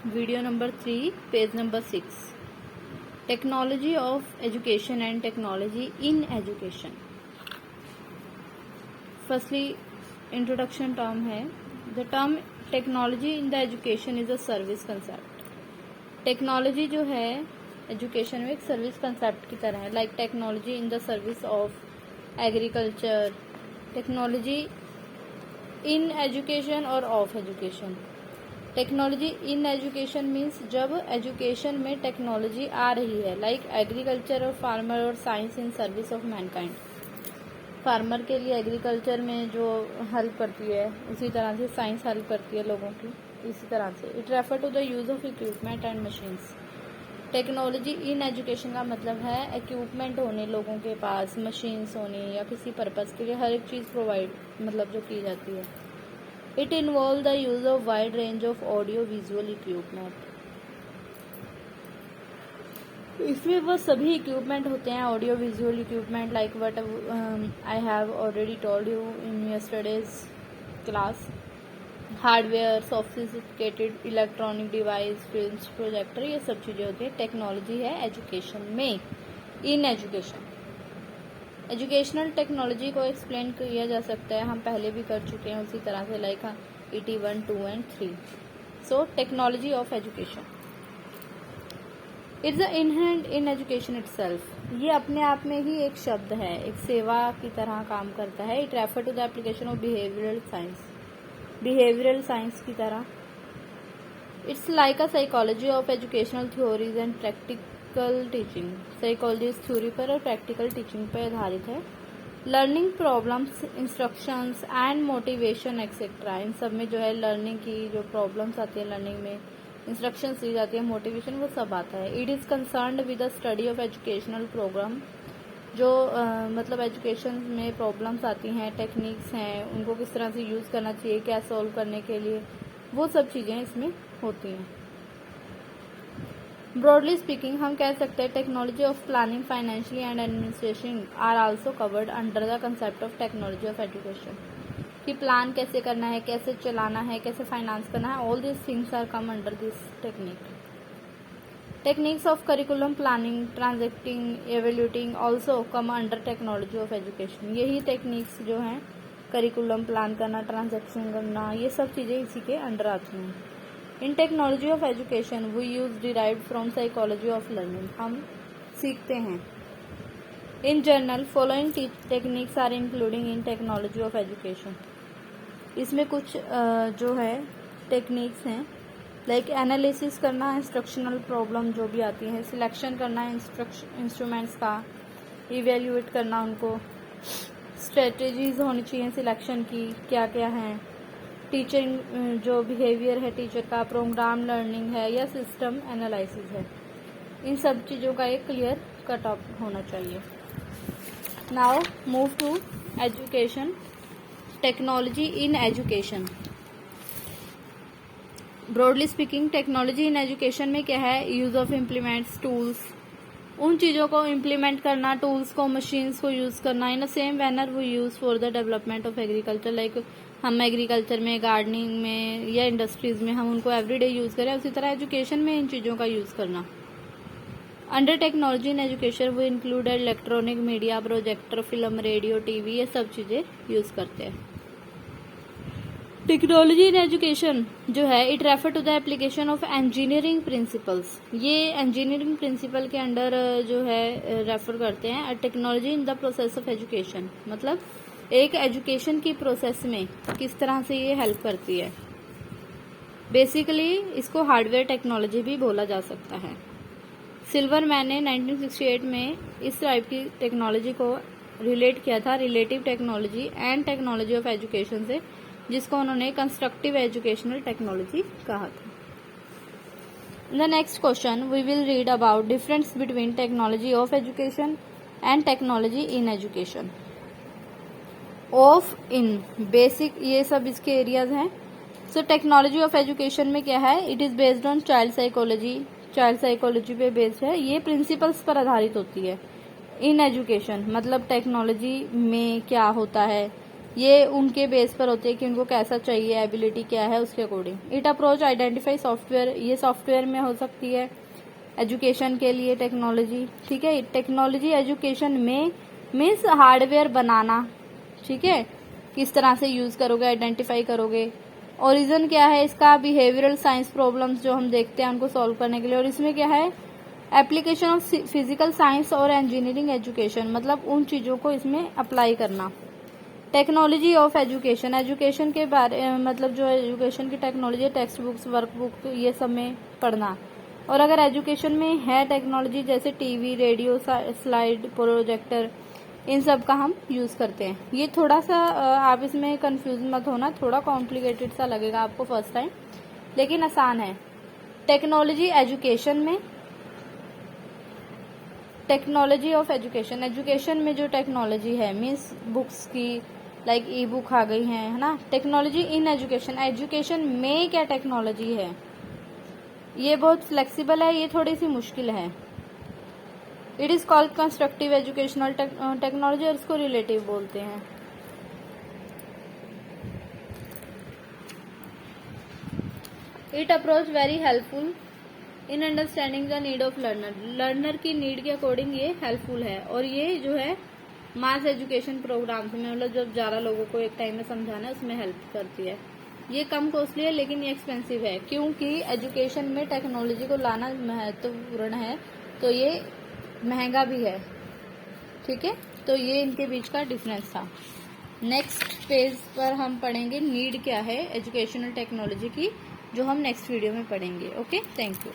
Video number 3, page number 6, technology of education and technology in education. Firstly introduction term है। The term technology in the education is a service concept. Technology जो है education में एक service concept की तरह है, like technology in the service of agriculture, technology in education और of education. Technology in education means जब एजुकेशन में टेक्नोलॉजी आ रही है, लाइक एग्रीकल्चर और फार्मर और science in service of mankind. Farmer के लिए एग्रीकल्चर में जो हेल्प करती है उसी तरह से साइंस हेल्प करती है लोगों की, इसी तरह से। It refer to the use of equipment and machines. Technology in education का मतलब है इक्विपमेंट होने लोगों के पास, मशीन्स होने या किसी पर्पज़ के लिए हर एक चीज़ प्रोवाइड मतलब जो की जाती है। It involve the use of wide range of audio visual equipment. इसमें वो सभी इक्विपमेंट होते हैं audio visual equipment, like what I have already told you in yesterday's class. Hardware, sophisticated electronic device, films, projector, ये सब चीज़ें होती है। टेक्नोलॉजी है एजुकेशन में, इन एजुकेशन। एजुकेशनल टेक्नोलॉजी को एक्सप्लेन किया जा सकता है, हम पहले भी कर चुके हैं उसी तरह से, like ET 1, 2 and 3। So technology of education it's inherent in education itself. ये अपने आप में ही एक शब्द है, एक सेवा की तरह काम करता है। It refer to the application of behavioural science, behavioural science की तरह। It's like a psychology of educational theories and practical teaching. Psychology इस थ्योरी पर और प्रैक्टिकल टीचिंग पर आधारित है। Learning problems, instructions and motivation etcetera, इन सब में जो है लर्निंग की जो प्रॉब्लम्स आती है, लर्निंग में इंस्ट्रक्शंस दी जाती है, मोटिवेशन, वो सब आता है। It is concerned with the study of educational program. जो मतलब एजुकेशन में प्रॉब्लम्स आती हैं, टेक्निक्स हैं, उनको किस तरह से यूज़ करना चाहिए, क्या सॉल्व करने के लिए, वो सब चीज़ें इसमें होती हैं। ब्रॉडली स्पीकिंग हम कह सकते हैं technology of planning, financially and administration are also covered under the concept of technology of education. कि प्लान कैसे करना है, कैसे चलाना है, कैसे फाइनेंस करना है, all this things are come under this technique. Techniques of curriculum planning, transacting, evaluating also come under technology of education. यही टेक्निक्स जो हैं, करिकुलम प्लान करना, ट्रांजेक्शन करना, ये सब चीज़ें इसी के अंडर आती हैं। In technology of education we use derived from psychology of learning, हम सीखते हैं। In general following techniques are including in technology of education. इसमें कुछ जो है टेक्निक्स हैं, लाइक एनालिसिस करना, इंस्ट्रक्शनल प्रॉब्लम जो भी आती है, सिलेक्शन करना इंस्ट्रूमेंट्स का, इवेल्यूएट करना उनको, स्ट्रेटजीज होनी चाहिए सिलेक्शन की क्या क्या हैं, टीचिंग जो बिहेवियर है टीचर का, प्रोग्राम लर्निंग है या सिस्टम एनालिसिस है, इन सब चीज़ों का एक क्लियर कट ऑफ होना चाहिए। Now move to education, technology in education. Broadly speaking technology in education में क्या है, यूज ऑफ इम्प्लीमेंट्स, टूल्स, उन चीज़ों को इम्प्लीमेंट करना, टूल्स को, मशीन्स को यूज़ करना इन अ सेम मैनर वो use for the development of agriculture. Like हम एग्रीकल्चर में, गार्डनिंग में या इंडस्ट्रीज़ में हम उनको एवरीडे यूज़ करें, उसी तरह एजुकेशन में इन चीज़ों का यूज़ करना। अंडर टेक्नोलॉजी इन एजुकेशन वो include electronic media, projector, film, radio, TV, ये सब चीज़ें यूज़ करते हैं। टेक्नोलॉजी इन एजुकेशन जो है, it refer to the application of engineering principles. ये इंजीनियरिंग प्रिंसिपल के अंडर जो है रेफर करते हैं। Technology in the process of education मतलब एक एजुकेशन की प्रोसेस में किस तरह से ये हेल्प करती है। बेसिकली इसको हार्डवेयर टेक्नोलॉजी भी बोला जा सकता है। सिल्वरमैन ने 1968 में इस टाइप की टेक्नोलॉजी को रिलेट किया था relative technology and technology of education से, जिसको उन्होंने कंस्ट्रक्टिव एजुकेशनल टेक्नोलॉजी कहा था। The next question we will read about difference between technology of education and technology in education. Of, in, basic, ये सब इसके एरियाज हैं। सो टेक्नोलॉजी ऑफ एजुकेशन में क्या है, it is based on child psychology, child psychology पे based है, ये प्रिंसिपल्स पर आधारित होती है। इन एजुकेशन मतलब टेक्नोलॉजी में क्या होता है, ये उनके बेस पर होती है कि उनको कैसा चाहिए, एबिलिटी क्या है, उसके according. It approach identify software, ये सॉफ्टवेयर में हो सकती है। एजुकेशन के लिए टेक्नोलॉजी, ठीक है। टेक्नोलॉजी एजुकेशन में मीन्स हार्डवेयर बनाना, ठीक है, किस तरह से यूज करोगे, आइडेंटिफाई करोगे। ओरिजिन क्या है इसका, बिहेवियरल साइंस प्रॉब्लम्स जो हम देखते हैं उनको सॉल्व करने के लिए। और इसमें क्या है, एप्लीकेशन ऑफ फिजिकल साइंस और इंजीनियरिंग एजुकेशन, मतलब उन चीजों को इसमें अप्लाई करना। टेक्नोलॉजी ऑफ एजुकेशन, एजुकेशन के बारे मतलब जो एजुकेशन की टेक्नोलॉजी, टेक्स्ट बुक्स, वर्कबुक, ये सब में पढ़ना। और अगर एजुकेशन में है टेक्नोलॉजी जैसे टीवी, रेडियो, स्लाइड, प्रोजेक्टर, इन सब का हम यूज करते हैं। ये थोड़ा सा आप इसमें कंफ्यूज मत होना, थोड़ा कॉम्प्लिकेटेड सा लगेगा आपको फर्स्ट टाइम, लेकिन आसान है। टेक्नोलॉजी एजुकेशन में, टेक्नोलॉजी ऑफ एजुकेशन, एजुकेशन में जो टेक्नोलॉजी है मीन्स बुक्स की, लाइक ई बुक आ गई है ना। टेक्नोलॉजी इन एजुकेशन, एजुकेशन में क्या टेक्नोलॉजी है, ये बहुत फ्लेक्सिबल है, ये थोड़ी सी मुश्किल है। It is called constructive educational technology, और इसको रिलेटिव बोलते हैं। It approach very helpful in understanding the need of learner, learner की नीड के अकॉर्डिंग ये हेल्पफुल है। और ये जो है मास एजुकेशन प्रोग्राम्स में, मतलब जब ज्यादा लोगों को एक टाइम में समझाना है उसमें हेल्प करती है। ये कम कॉस्टली है लेकिन ये एक्सपेंसिव है, क्योंकि एजुकेशन में टेक्नोलॉजी को लाना महत्वपूर्ण है, तो ये महंगा भी है, ठीक है। तो ये इनके बीच का डिफरेंस था। नेक्स्ट पेज पर हम पढ़ेंगे नीड क्या है एजुकेशनल टेक्नोलॉजी की, जो हम नेक्स्ट वीडियो में पढ़ेंगे। Okay, thank you.